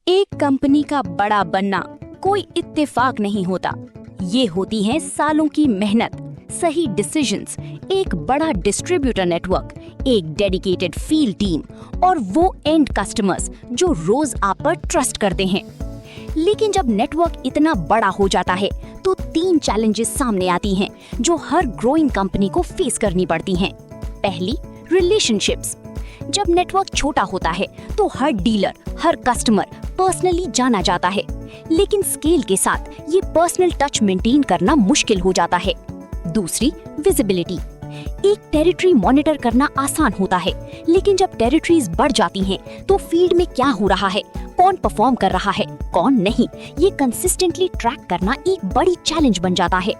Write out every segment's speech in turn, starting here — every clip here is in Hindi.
एक कंपनी का बड़ा बनना कोई इत्तेफाक नहीं होता। ये होती हैं सालों की मेहनत, सही डिसीजंस, एक बड़ा डिस्ट्रीब्यूटर नेटवर्क, एक डेडिकेटेड फील्ड टीम और वो एंड कस्टमर्स जो रोज आप पर ट्रस्ट करते हैं। लेकिन जब नेटवर्क इतना बड़ा हो जाता है तो 3 चैलेंजेस सामने आती हैं जो हर ग्रोइंग कंपनी को फेस करनी पड़ती हैं। पहली, रिलेशनशिप्स। जब नेटवर्क छोटा होता है तो हर डीलर, हर कस्टमर पर्सनली जाना जाता है, लेकिन स्केल के साथ ये पर्सनल टच मेंटेन करना मुश्किल हो जाता है। दूसरी, विजिबिलिटी। एक टेरिटरी मॉनिटर करना आसान होता है, लेकिन जब टेरिटरीज बढ़ जाती हैं तो फील्ड में क्या हो रहा है, कौन परफॉर्म कर रहा है, कौन नहीं, ये कंसिस्टेंटली ट्रैक करना एक बड़ी चैलेंज बन जाता है।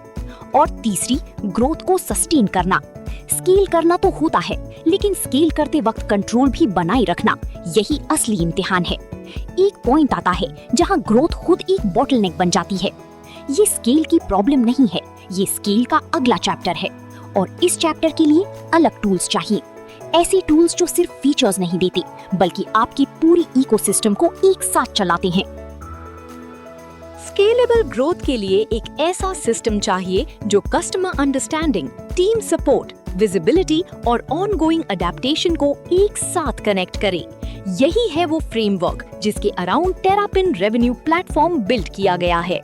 और तीसरी, ग्रोथ को सस्टेन करना। स्केल करना तो होता है, लेकिन स्केल करते वक्त कंट्रोल भी बनाए रखना, यही असली इम्तिहान है। एक पॉइंट आता है जहां ग्रोथ खुद एक बॉटलनेक बन जाती है। ये स्केल की प्रॉब्लम नहीं है, ये स्केल का अगला चैप्टर है, और इस चैप्टर के लिए अलग टूल्स चाहिए। ऐसे टूल्स जो सिर्फ फीचर्स नहीं देते, बल्कि आपकी पूरी इकोसिस्टम को एक साथ चलाते हैं। स्केलेबल ग्रोथ के लिए एक ऐसा सिस्टम चाहिए जो customer understanding, team support, visibility और ऑनगोइंग अडेप्टेशन को एक साथ कनेक्ट करे। यही है वो फ्रेमवर्क जिसके around terrapin revenue platform build किया गया है।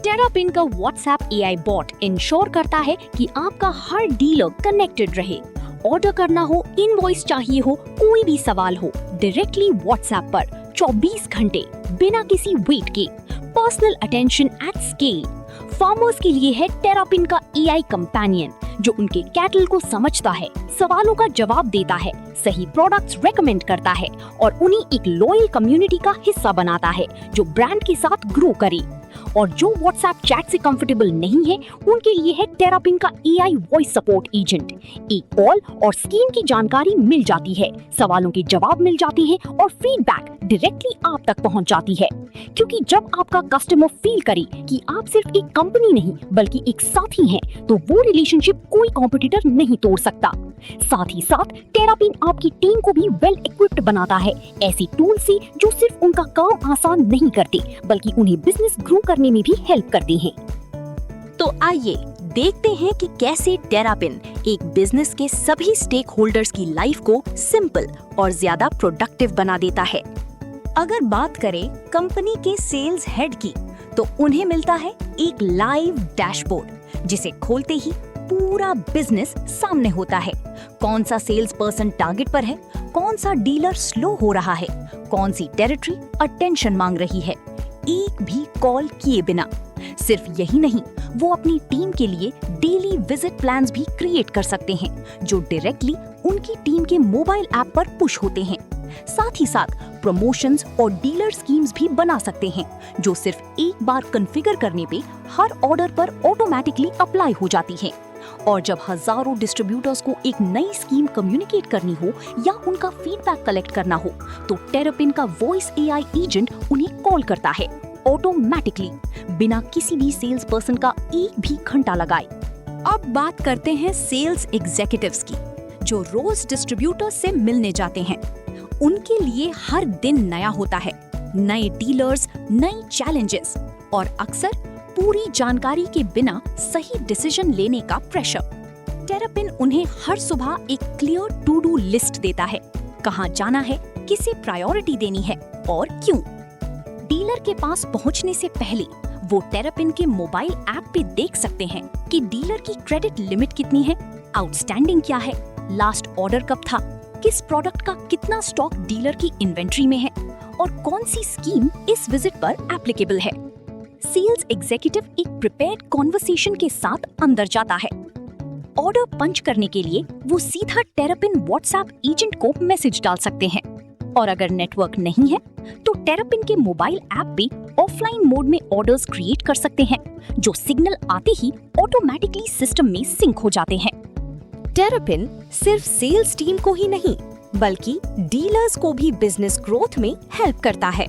टेरापिन का व्हाट्सएप एआई बॉट इंश्योर करता है कि आपका हर डीलर कनेक्टेड रहे। ऑर्डर करना हो, इनवॉइस चाहिए हो, कोई भी सवाल हो, डायरेक्टली व्हाट्सएप पर 24 घंटे बिना किसी वेट के, personal attention at scale. Farmers के लिए है टेरापिन का एआई कंपेनियन जो उनके कैटल को समझता है, सवालों का जवाब देता है, सही प्रोडक्ट्स रेकमेंड करता है और उन्हें एक लॉयल कम्युनिटी का हिस्सा बनाता है जो ब्रांड के साथ ग्रो करे। और जो व्हाट्सएप चैट से कंफर्टेबल नहीं है, उनके लिए है टेरापिन का एआई वॉइस सपोर्ट एजेंट। एक कॉल और स्कीम की जानकारी मिल जाती है, सवालों के जवाब मिल जाते हैं और फीडबैक डायरेक्टली आप तक पहुंच जाती है। क्योंकि जब आपका कस्टमर फील करे कि आप सिर्फ एक कंपनी नहीं बल्कि एक साथी हैं, तो वो रिलेशनशिप कोई कॉम्पिटिटर नहीं तोड़ सकता। साथ ही साथ टेरापिन आपकी टीम को भी वेल इक्विप्ड बनाता है, ऐसी टूल से जो सिर्फ उनका काम आसान नहीं करते बल्कि उन्हें बिजनेस ग्रो करने में भी हेल्प करते हैं। तो आइए देखते हैं कि कैसे टेरापिन एक बिजनेस के सभी स्टेक होल्डर्स की लाइफ को सिंपल और ज्यादा प्रोडक्टिव बना देता है। अगर बात करें कंपनी के सेल्स हेड की, तो उन्हें मिलता है एक लाइव डैशबोर्ड जिसे खोलते ही पूरा बिजनेस सामने होता है। कौन सा सेल्स पर्सन टारगेट पर है, कौन सा डीलर स्लो हो रहा है, कौन सी टेरिटरी अटेंशन मांग रही है, एक भी कॉल किए बिना। सिर्फ यही नहीं, वो अपनी टीम के लिए डेली विजिट प्लान्स भी क्रिएट कर सकते हैं जो डायरेक्टली उनकी टीम के मोबाइल ऐप पर पुश होते हैं। साथ ही साथ प्रमोशंस और डीलर स्कीम्स भी बना सकते हैं जो सिर्फ एक बार कॉन्फ़िगर करने पे हर ऑर्डर पर ऑटोमेटिकली अप्लाई हो जाती है। और जब हजारों डिस्ट्रीब्यूटर्स को एक नई स्कीम कम्युनिकेट करनी हो या उनका फीडबैक कलेक्ट करना हो, तो टेरापिन का वॉइस एआई एजेंट उन्हें कॉल करता है ऑटोमेटिकली, बिना किसी भी सेल्स पर्सन का एक भी घंटा लगाए। अब बात करते हैं सेल्स एग्जीक्यूटिव्स की, जो रोज डिस्ट्रीब्यूटर्स से मिलने जाते हैं। उनके लिए हर दिन नया होता है, नए डीलर्स, नई चैलेंजेस और अक्सर पूरी जानकारी के बिना सही डिसीजन लेने का प्रेशर। टेरापिन उन्हें हर सुबह एक क्लियर टू डू लिस्ट देता है, कहां जाना है, किसे प्रायोरिटी देनी है और क्यों। डीलर के पास पहुंचने से पहले वो टेरापिन के मोबाइल ऐप पे देख सकते हैं कि डीलर की क्रेडिट लिमिट कितनी है, आउटस्टैंडिंग क्या है, लास्ट ऑर्डर कब था, किस प्रोडक्ट का कितना स्टॉक डीलर की इन्वेंट्री में है और कौन सी स्कीम इस विजिट पर एप्लीकेबल है। सेल्स एग्जीक्यूटिव एक प्रिपेयर्ड कॉन्वर्सेशन के साथ अंदर जाता है। ऑर्डर पंच करने के लिए वो सीधा टेरापिन व्हाट्सएप एजेंट को मैसेज डाल सकते हैं, और अगर नेटवर्क नहीं है तो टेरापिन के मोबाइल ऐप पे ऑफलाइन मोड में ऑर्डर्स क्रिएट कर सकते हैं जो सिग्नल आते ही ऑटोमेटिकली सिस्टम में सिंक हो जाते हैं। टेरापिन सिर्फ सेल्स टीम को ही नहीं बल्कि डीलर्स को भी बिजनेस ग्रोथ में हेल्प करता है।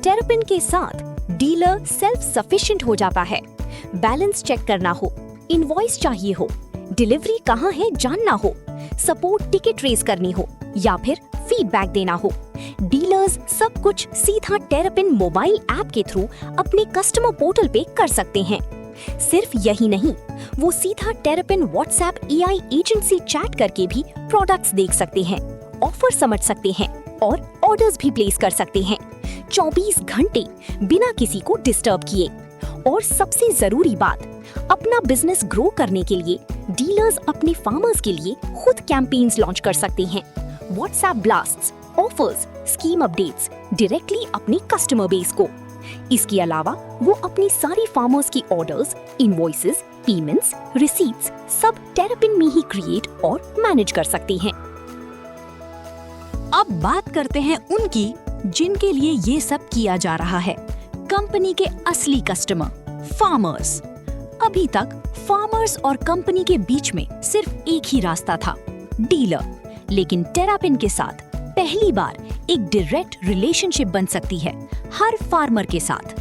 टेरापिन के साथ डीलर सेल्फ सफिशिएंट हो जाता है। बैलेंस चेक करना हो, इनवॉइस चाहिए हो, डिलीवरी कहाँ है जानना हो, सपोर्ट टिकट रेज करनी हो या फिर फीडबैक देना हो, डीलर्स सब कुछ सीधा टेरापिन मोबाइल ऐप के थ्रू अपने कस्टमर पोर्टल पे कर सकते हैं। सिर्फ यही नहीं, वो सीधा टेरापिन व्हाट्सएप एआई एजेंट से चैट करके भी प्रोडक्ट्स देख सकते हैं, ऑफर समझ सकते हैं और ऑर्डर्स भी प्लेस कर सकते हैं 24 घंटे बिना किसी को डिस्टर्ब किए। और सबसे जरूरी बात, अपना बिजनेस ग्रो करने के लिए डीलर्स अपने फार्मर्स के लिए खुद कैंपेन्स लॉन्च कर सकते हैं। WhatsApp blasts, offers, scheme updates directly अपने कस्टमर बेस को। इसके अलावा वो अपनी सारी फार्मर्स की ऑर्डर्स, इनवॉइसेस, पेमेंट्स, रिसीट्स सब टेरापिन में ही क्रिएट और मैनेज कर सकते हैं। अब बात करते हैं उनकी जिनके लिए ये सब किया जा रहा है, कंपनी के असली कस्टमर, फार्मर्स। अभी तक फार्मर्स और कंपनी के बीच में सिर्फ एक ही रास्ता था, डीलर। लेकिन टेरापिन के साथ पहली बार एक डायरेक्ट रिलेशनशिप बन सकती है हर फार्मर के साथ।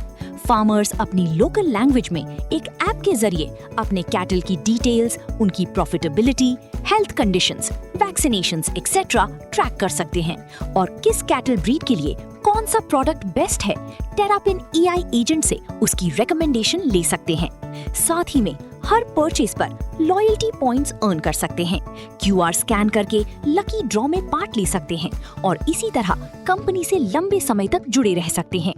फार्मर्स अपनी लोकल लैंग्वेज में एक ऐप के जरिए अपने कैटल की डिटेल्स, उनकी profitability, health conditions, vaccinations etcetera track कर सकते हैं और किस कैटल ब्रीड के लिए कौन सा प्रोडक्ट बेस्ट है, टेरापिन एआई एजेंट से उसकी रिकमेंडेशन ले सकते हैं। साथ ही में हर परचेज पर लॉयल्टी पॉइंट्स अर्न कर सकते हैं, क्यूआर स्कैन करके लकी ड्रॉ में पार्ट ले सकते हैं और इसी तरह कंपनी से लंबे समय तक जुड़े रह सकते हैं।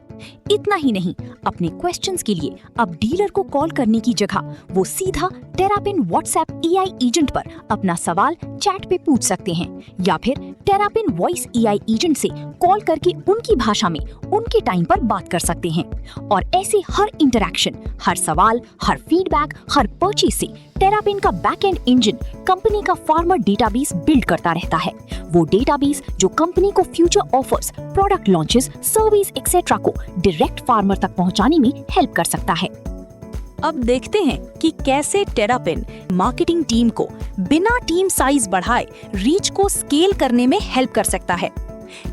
इतना ही नहीं, अपने क्वेश्चंस के लिए अब डीलर को कॉल करने की जगह वो सीधा टेरापिन व्हाट्सएप एआई एजेंट पर अपना सवाल चैट पे पूछ सकते हैं या फिर टेरापिन वॉइस एआई एजेंट से कॉल करके उनकी भाषा में उनके टाइम पर बात कर सकते हैं। और ऐसे हर इंटरैक्शन, हर सवाल, हर फीडबैक, हर परचेज से टेरापिन का बैकएंड इंजन कंपनी का फार्मर डेटाबेस बिल्ड करता रहता है। वो डेटाबेस जो कंपनी को future offers, product launches, service etcetera को डायरेक्ट फार्मर तक पहुंचाने में हेल्प कर सकता है। अब देखते हैं कि कैसे टेरापिन मार्केटिंग टीम को बिना टीम साइज बढ़ाए रीच को स्केल करने में हेल्प कर सकता है।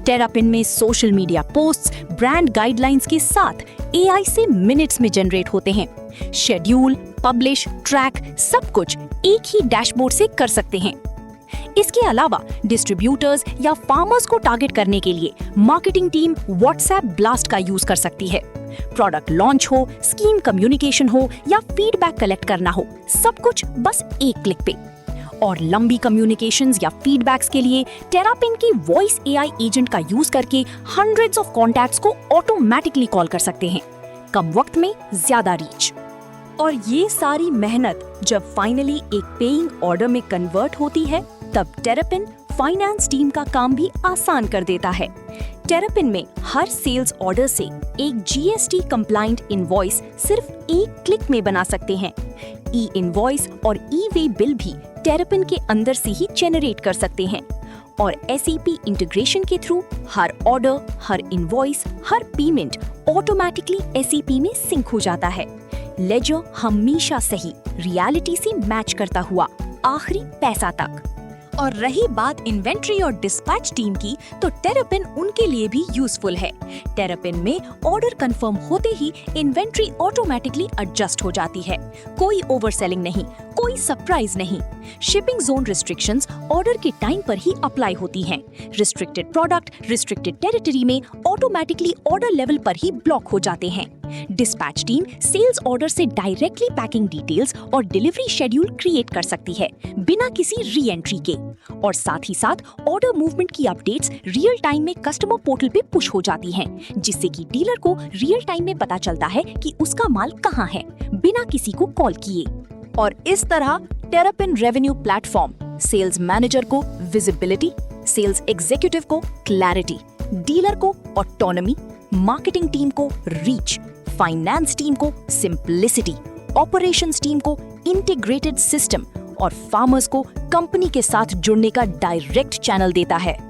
टेरापिन में social media posts brand guidelines के साथ एआई से मिनट्स में जनरेट होते हैं। शेड्यूल, पब्लिश, ट्रैक सब कुछ एक ही डैशबोर्ड से कर सकते हैं। इसके अलावा डिस्ट्रीब्यूटर्स या फार्मर्स को टारगेट करने के लिए मार्केटिंग टीम व्हाट्सएप ब्लास्ट का यूज कर सकती है। प्रोडक्ट लॉन्च हो, स्कीम कम्युनिकेशन हो या फीडबैक कलेक्ट करना हो, सब कुछ बस एक क्लिक पे। और लंबी कम्युनिकेशंस या फीडबैक्स के लिए टेरापिन की वॉइस एआई एजेंट का यूज करके हंड्रेड्स ऑफ कॉन्टैक्ट्स को ऑटोमेटिकली कॉल कर सकते हैं। कम वक्त में ज्यादा रीच। और ये सारी मेहनत जब फाइनली एक पेइंग ऑर्डर में कन्वर्ट होती है, तब टेरापिन फाइनेंस टीम का काम भी आसान कर देता है। टेरापिन में हर सेल्स ऑर्डर से एक जीएसटी कंप्लाइंट इनवॉइस सिर्फ एक क्लिक में बना सकते हैं। ई इनवॉइस और ई वे बिल भी टेरापिन के अंदर से ही जनरेट कर सकते हैं। और एसएपी इंटीग्रेशन के थ्रू हर ऑर्डर, हर इनवॉइस, हर पेमेंट ऑटोमेटिकली एसएपी में सिंक हो जाता है। लेजर हमेशा सही, रियलिटी से मैच करता हुआ, आखिरी पैसा तक। और रही बात इन्वेंट्री और डिस्पैच टीम की, तो टेरापिन उनके लिए भी यूजफुल है। टेरापिन में ऑर्डर कंफर्म होते ही इन्वेंट्री ऑटोमेटिकली एडजस्ट हो जाती है। कोई ओवरसेलिंग नहीं, कोई सरप्राइज नहीं। शिपिंग जोन रिस्ट्रिक्शंस ऑर्डर के टाइम पर ही अप्लाई होती हैं। रिस्ट्रिक्टेड प्रोडक्ट रिस्ट्रिक्टेड टेरिटरी में ऑटोमेटिकली ऑर्डर लेवल पर ही ब्लॉक हो जाते हैं। डिस्पैच टीम सेल्स ऑर्डर से डायरेक्टली पैकिंग डिटेल्स और डिलीवरी शेड्यूल क्रिएट कर सकती है बिना किसी री एंट्री के। और साथ ही साथ ऑर्डर मूवमेंट की अपडेट्स रियल टाइम में कस्टमर पोर्टल पे पुश हो जाती हैं, जिससे कि डीलर को रियल टाइम में पता चलता है कि उसका माल कहाँ है, बिना किसी को कॉल किए। और इस तरह Terrapin revenue platform sales manager को विजिबिलिटी, सेल्स एग्जीक्यूटिव को क्लैरिटी, डीलर को ऑटोनॉमी, मार्केटिंग टीम को रीच, फाइनेंस टीम को सिंप्लिसिटी, ऑपरेशंस टीम को इंटीग्रेटेड सिस्टम और फार्मर्स को कंपनी के साथ जुड़ने का डायरेक्ट चैनल देता है।